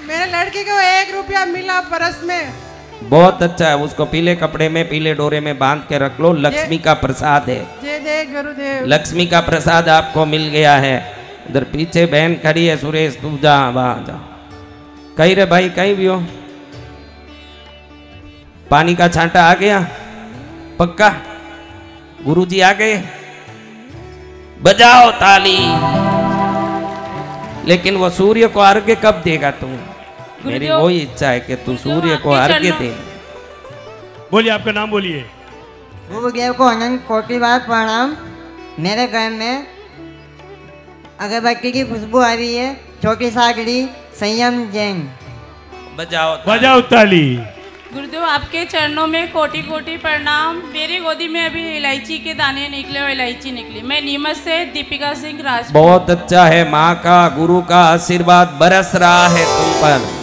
मेरे लड़के को 1 रुपया मिला परस में। बहुत अच्छा है, उसको पीले कपड़े में पीले डोरे में बांध के रख लो, लक्ष्मी का प्रसाद है। जय जय गुरुदेव। लक्ष्मी का प्रसाद आपको मिल गया है। उधर पीछे बहन खड़ी है, सुरेश तू जा वहां जा। कहीं रे भाई, कहीं भी हो। पानी का छांटा आ गया पक्का? गुरुजी आ गए, बजाओ ताली। लेकिन वो सूर्य को अर्घ्य कब देगा तू? मेरी वही इच्छा है कि तू सूर्य को अर्घ्य दे। बोलिए, आपका नाम बोलिए। गुरुदेव को अनंत कोटि बार प्रणाम। मेरे घर में अगरबत्ती की खुशबू आ रही है। छोटी सागड़ी, संयम जैन। बजाओ ताली। गुरुदेव आपके चरणों में कोटि कोटि प्रणाम। मेरी गोदी में अभी इलायची के दाने निकले और इलायची निकली। मैं नीमच से दीपिका सिंह राज। बहुत अच्छा है, माँ का गुरु का आशीर्वाद बरस रहा है तुम पर।